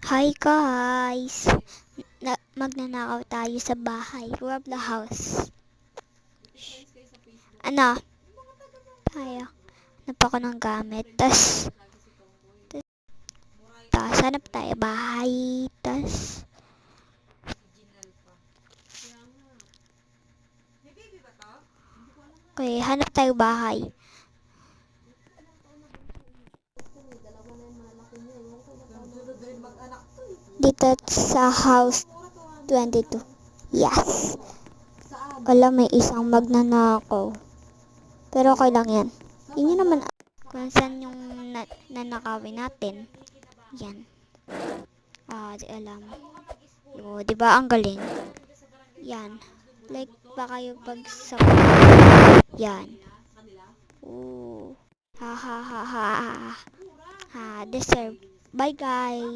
Hi guys! Magnanakaw tayo sa bahay. Rob the house. Ano? Tayo. Hanap ako ng gamit. Tas hanap tayo bahay. Okay, hanap tayo bahay. Dito sa house 22. Yes! Wala, may isang magnanakaw. Pero okay lang yan. Yun yun naman kung saan yung nanakawin natin. Yan. Di alam. O, diba ang galing? Yan. Like pa kayo pag sa... Yan. Ooh. Ha ha ha ha. Ha, deserve. Bye guys.